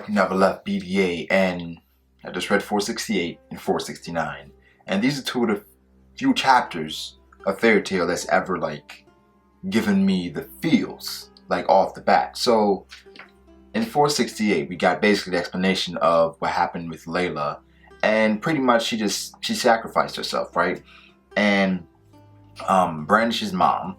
never left BDA, and I just read 468 and 469, and these are two of the few chapters of Fairy Tail that's ever like given me the feels like off the bat. So in 468 we got basically the explanation of what happened with Layla, and pretty much she sacrificed herself, right? And Brandish's mom,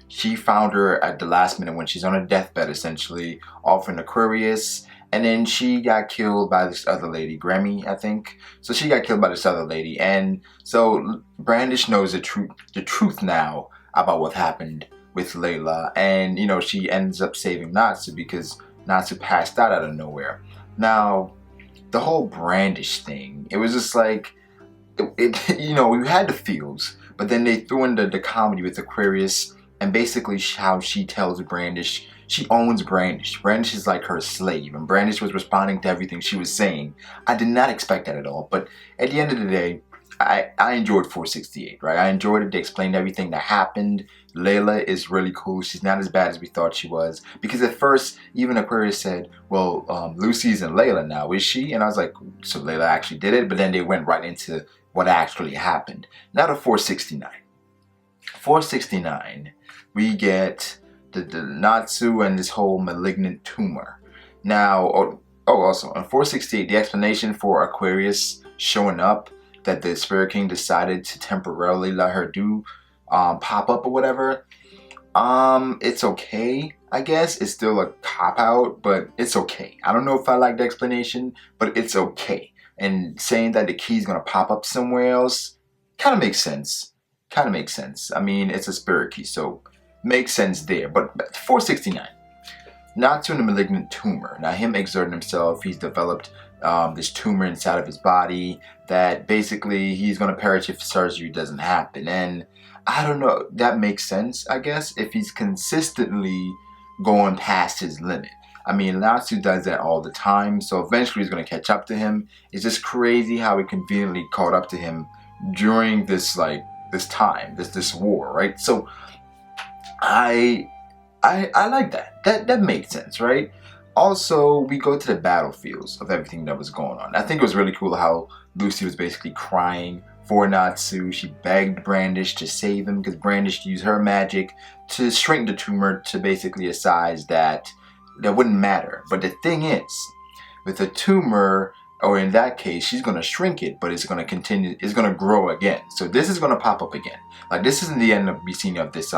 she found her at the last minute when she's on her deathbed, essentially, off in Aquarius. And then she got killed by this other lady, Grammy, I think. So she got killed by this other lady. And so Brandish knows the truth now about what happened with Layla. And, you know, she ends up saving Natsu because Natsu passed out of nowhere. Now, the whole Brandish thing, it was just like, you know, we had the feels, but then they threw in the comedy with Aquarius, and basically how she tells Brandish she owns Brandish. Brandish is like her slave, and Brandish was responding to everything she was saying. I did not expect that at all, but at the end of the day, I enjoyed 468, right? I enjoyed it. They explained everything that happened. Layla is really cool. She's not as bad as we thought she was, because at first, even Aquarius said, well, Lucy's in Layla now, is she? And I was like, so Layla actually did it? But then they went right into what actually happened. Now to 469. 469, we get the Natsu and this whole malignant tumor. Now, also, on 468, the explanation for Aquarius showing up, that the Spirit King decided to temporarily let her do pop up or whatever, it's okay, I guess. It's still a cop-out, but it's okay. I don't know if I like the explanation, but it's okay. And saying that the key's gonna pop up somewhere else kind of makes sense. Kind of makes sense. I mean, it's a spirit key, so makes sense there. But 469, Natsu and the malignant tumor. Now, him exerting himself, he's developed this tumor inside of his body that basically he's gonna perish if surgery doesn't happen. And I don't know, that makes sense, I guess, if he's consistently going past his limit. I mean, Natsu does that all the time, so eventually he's going to catch up to him. It's just crazy how he conveniently caught up to him during this, like, this time, this war, right? So, I like that. That makes sense, right? Also, we go to the battlefields of everything that was going on. I think it was really cool how Lucy was basically crying for Natsu. She begged Brandish to save him because Brandish used her magic to shrink the tumor to basically a size that wouldn't matter. But the thing is, with a tumor, or in that case, she's going to shrink it, but it's going to continue, it's going to grow again. So this is going to pop up again. Like, this isn't the end of the beginning of this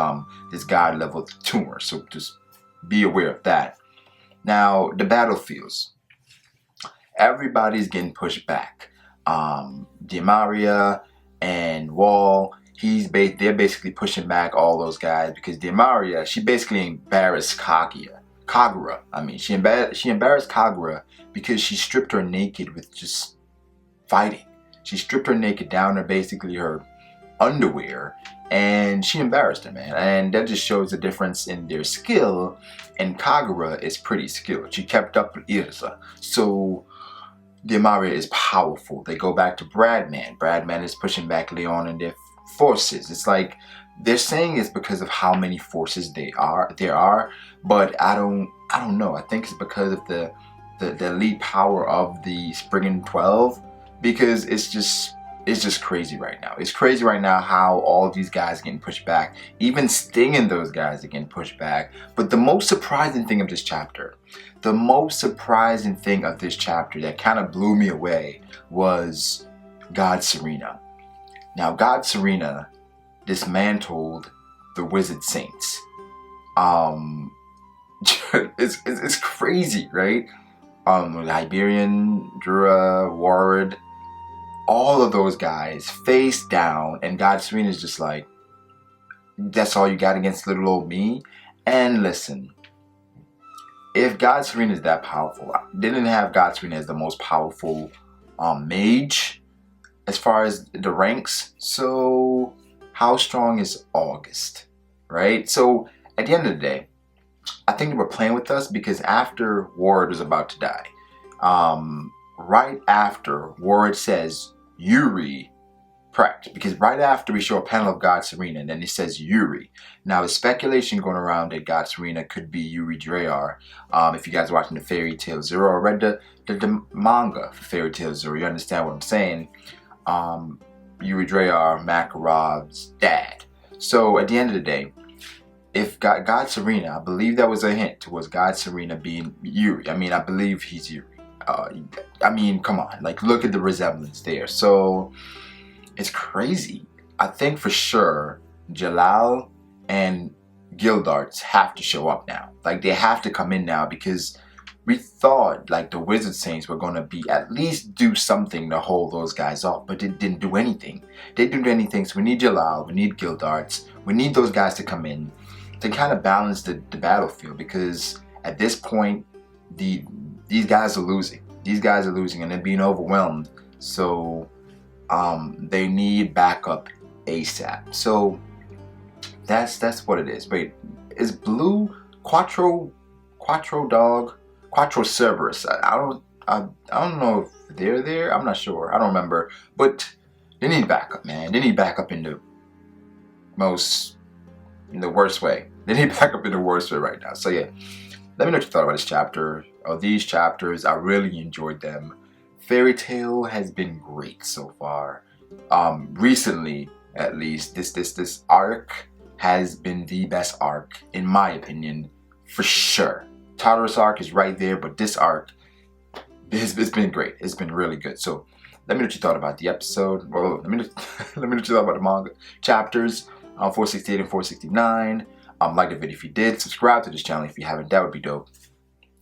this god level tumor. So just be aware of that. Now, the battlefields. Everybody's getting pushed back. Dimaria and Wall, they're basically pushing back all those guys because Dimaria, she basically embarrassed Kagura. I mean, she embarrassed Kagura because she stripped her naked with just fighting. She stripped her naked down to basically her underwear, and she embarrassed her, man. And that just shows the difference in their skill. And Kagura is pretty skilled. She kept up with Irza. So Dimaria is powerful. They go back to Bradman. Bradman is pushing back Leon and their forces. It's like they're saying it's because of how many forces there are, but I don't know. I think it's because of the elite power of the Spriggan 12, because it's just crazy right now. It's crazy right now how all these guys are getting pushed back. Even Sting and those guys are getting pushed back. But the most surprising thing of this chapter, that kind of blew me away, was God Serena. Now, God Serena dismantled the Wizard Saints. It's crazy, right? Liberian, Drura, Ward, all of those guys face down, and God Serena is just like, that's all you got against little old me? And listen, if God Serena is that powerful, I didn't have God Serena as the most powerful mage as far as the ranks, so how strong is August, right? So at the end of the day, I think they were playing with us because after Ward was about to die, right after Ward says, Yuri Correct, because right after we show a panel of God Serena, and then it says Yuri. Now, there's speculation going around that God Serena could be Yuri Drayar. If you guys are watching the Fairy Tail Zero or read the manga for Fairy Tail Zero, you understand what I'm saying. Yuri Drayar, MacLeod's dad. So, at the end of the day, if God Serena, I believe that was a hint towards God Serena being Yuri. I mean, I believe he's Yuri. I mean, come on, like, look at the resemblance there. So, it's crazy. I think for sure Jalal and Gildarts have to show up now. Like, they have to come in now, because we thought like the Wizard Saints were going to be at least do something to hold those guys off, but they didn't do anything. They didn't do anything, so we need Jalal, we need Gildarts, we need those guys to come in to kind of balance the battlefield, because at this point these guys are losing. These guys are losing and they're being overwhelmed. So they need backup ASAP. So that's what it is. Wait, is Blue Quattro Cerberus? I don't know if they're there. I'm not sure. I don't remember. But they need backup, man. They need backup in the worst way. They need backup in the worst way right now. So yeah, let me know what you thought about this chapter or these chapters. I really enjoyed them. Fairy Tail has been great so far. Recently, at least, this arc has been the best arc in my opinion, for sure. Tartarus arc is right there, but this arc, it's been great. It's been really good. So let me know what you thought about the episode. Well, let me know what you thought about the manga chapters 468 and 469. Like the video if you did. Subscribe to this channel if you haven't. That would be dope.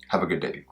Have a good day.